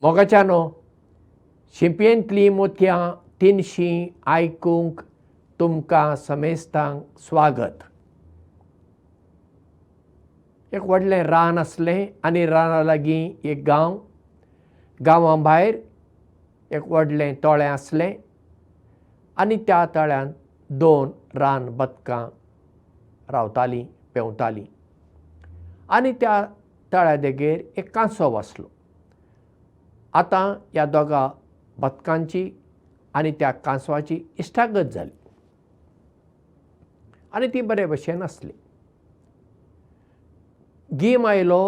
मोगाच्यानो शिंपयेंतलीं मोतयां तिनशीं आयकूंक तुमकां समेस्तांक स्वागत. एक व्हडलें रान आसलें आनी राना लागीं एक गांव. गांवा भायर एक व्हडलें तळें आसलें आनी त्या तळ्यांत 2 रान बदकां रावतालीं पेंवतालीं. आनी त्या तळ्या देगेर एक कांसव आसलो. आतां ह्या दोगा बदकांची आनी त्या कांसवाची इश्टागत जाली आनी ती बरे भशेन आसली. गीम आयलो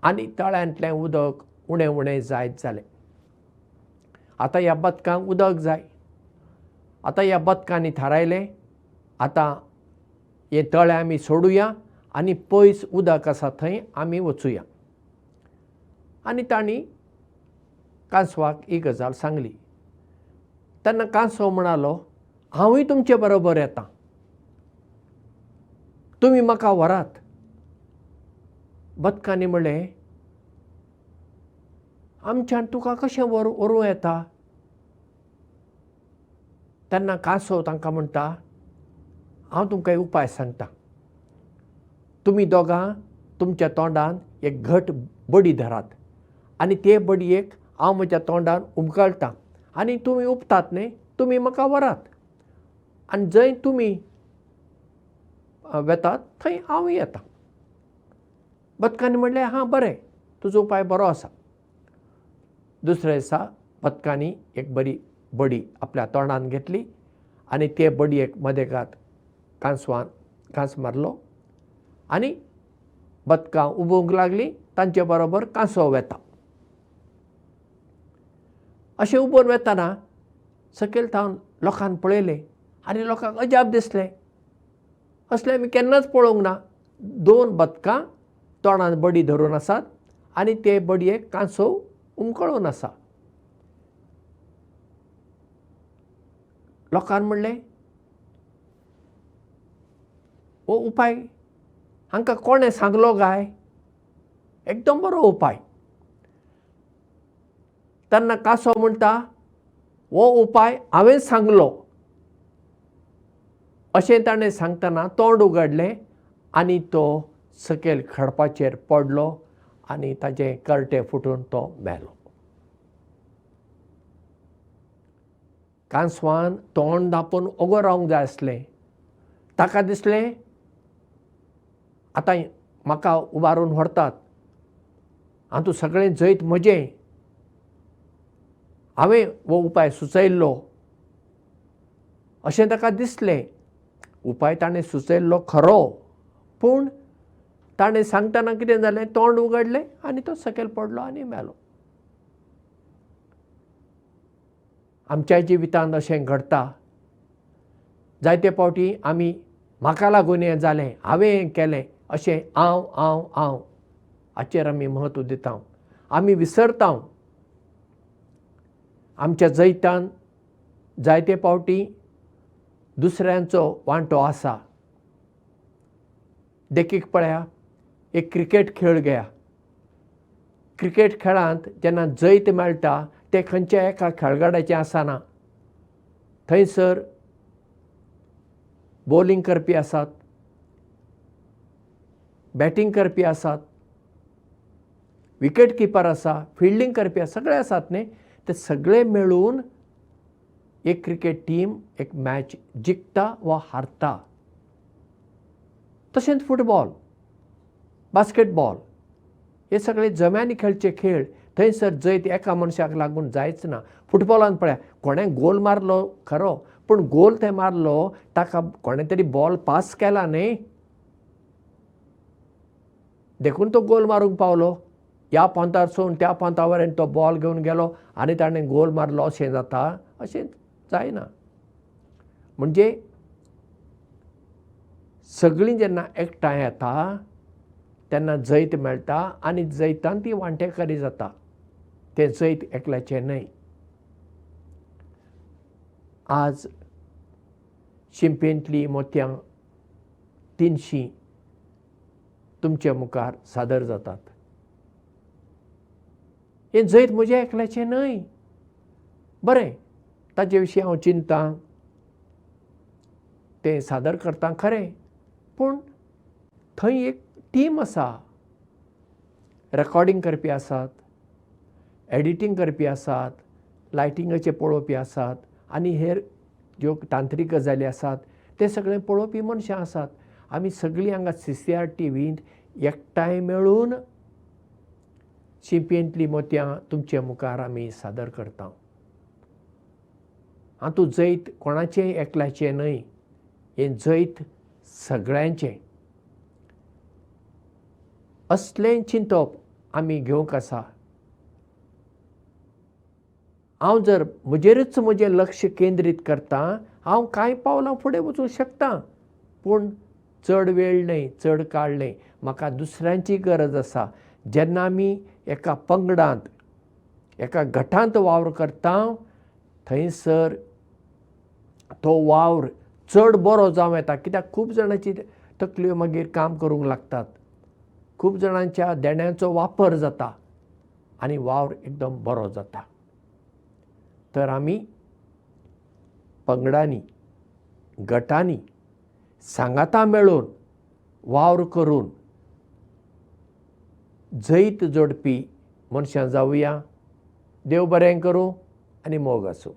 आनी तळ्यांतलें उदक उणें उणें जायत जालें. आतां ह्या बदकांक उदक जाय. आतां ह्या बदकांनी थारायलें आतां हें तळें आमी सोडुया आनी पयस उदक आसा थंय आमी वचुया. आनी तांणी कांसवाक ही गजाल सांगली. तेन्ना कांसव म्हणालो, हांवूय तुमचे बरोबर येतां, तुमी म्हाका व्हरात. बदकांनी म्हणलें, आमच्यान तुका कशें व्हरूं येता. तेन्ना कांसव तांकां म्हणटा, हांव तुमकां एक उपाय सांगतां. तुमी दोगां तुमच्या तोंडान एक घट बडी धरात आनी ते बडयेक हांव म्हज्या तोंडान उमकळटां आनी तुमी उपतात न्ही, तुमी म्हाका व्हरात. आनी जंय तुमी वेतात थंय हांवूय येतां. बदकांनी म्हणलें, हां बरें, तुजो उपाय बरो आसा. दुसऱ्या दिसा बदकांनी एक बरी बडी आपल्या तोंडान घेतली आनी ते बडयेक मदेगांत कांसवान घांस मारलो आनी बदकां उबूंक लागलीं. तांचे बरोबर कांसव वेता. अशें उबोन वेतना सकयल थावन लोकांनी पळयलें आनी लोकांक अजाप दिसलें. असलें आमी केन्नाच पळोवंक ना. 2 बदकां तोंडान बडी धरून आसात आनी ते बडयेक कांसव उमकळून आसा. लोकांनी म्हणलें, हो उपाय हांकां कोणें सांगलो काय? एकदम बरो उपाय. तेन्ना कांसव म्हणटा, हो उपाय हांवें सांगलो. अशें ताणें सांगतना तोंड उगडलें आनी तो सकयल खडपाचेर पडलो आनी ताचे कर्टे फुटून तो मेलो. कांसवान तोंड धांपून ओगो रावंक जाय आसलें. ताका दिसलें, आतां म्हाका उबारून व्हरतात, हातूंत सगळें जैत म्हजें. हांवें हो उपाय सुचयल्लो अशें ताका दिसलें. उपाय ताणें सुचयल्लो खरो, पूण ताणें सांगतना कितें जालें, तोंड उगडलें आनी तो सकयल पडलो आनी मेलो. आमच्या जिवितांत अशें घडटा. जायते फावटी आमी म्हाका लागून हें जालें, हांवें हें केलें, अशें हांव हाचेर आमी म्हत्व दिता. आमी विसरता आमच्या जैतान जायते फावटी दुसऱ्यांचो वांटो आसा. देखीक पळया, एक क्रिकेट खेळ घेया. क्रिकेट खेळांत जेन्ना जैत मेळटा तें खंयच्या एका खेळगड्याचें आसना. थंयसर बॉलिंग करपी आसात, बॅटींग करपी आसात, विकेट किपर आसा, फिल्डिंग करपी आसा, सगळे आसात न्ही. ते सगळे मेळून एक क्रिकेट टीम एक मॅच जिखता वा हारता. तशेंच फुटबॉल, बास्केटबॉल हे सगळे जम्यांनी खेळचे खेळ. थंयसर जैत एका मनशाक लागून जायच ना. फुटबॉलान पळया, कोणें गोल मारलो खरो, पूण गोल थंय मारलो ताका कोणें तरी बॉल पास केला न्ही, देखून तो गोल मारूंक पावलो. ह्या पोंतारसून त्या पोंता वरेन तो बॉल घेवन गेलो आनी ताणें गोल मारलो अशें जाता? अशें जायना. म्हणजे सगळीं जेन्ना एकठांय येता तेन्ना जैत मेळटा आनी जैतान ती वांटेकारी जाता. तें जैत एकल्याचें न्हय. आज शिंपयेंतलीं मोतयां तिनशीं तुमचे मुखार सादर जातात. हें जैत म्हज्या एकल्याचें न्हय. बरें, ताजे विशीं हांव चिंतां, तें सादर करतां खरें, पूण थंय एक टीम आसा. रेकॉर्डिंग करपी आसात, एडिटींग करपी आसात, लायटिंगाचें पळोवपी आसात, आनी हेर ज्यो तांत्रीक गजाली आसात ते सगळे पळोवपी मनशां आसात. आमी सगळीं हांगा CCR टीव्हींत एकठांय मेळून शिंपयेंतलीं मोतयां तुमचे मुखार आमी सादर करता. हातूंत जैत कोणाचेंय एकल्याचें न्हय, हें जैत सगळ्यांचें. असलें चिंतप आमी घेवंक आसा. हांव जर म्हजेरूच म्हजें लक्ष केंद्रीत करतां, हांव कांय पावलां फुडें वचूंक शकतां, पूण चड वेळ न्हय, चड काळ न्हय, म्हाका दुसऱ्यांची गरज आसा. जेन्ना आमी एका पंगडांत, एका गटांत वावर करता, थंयसर तो वावर चड बरो जावं येता. कित्याक खूब जाणांची तकल्यो मागीर काम करूंक लागतात, खूब जाणांच्या देण्यांचो वापर जाता आनी वावर एकदम बरो जाता. तर आमी पंगडांनी, गटांनी, सांगाता मेळून वावर करून जैत जोडपी मनशां जावया. देव बरें करूं आनी मोग आसूं.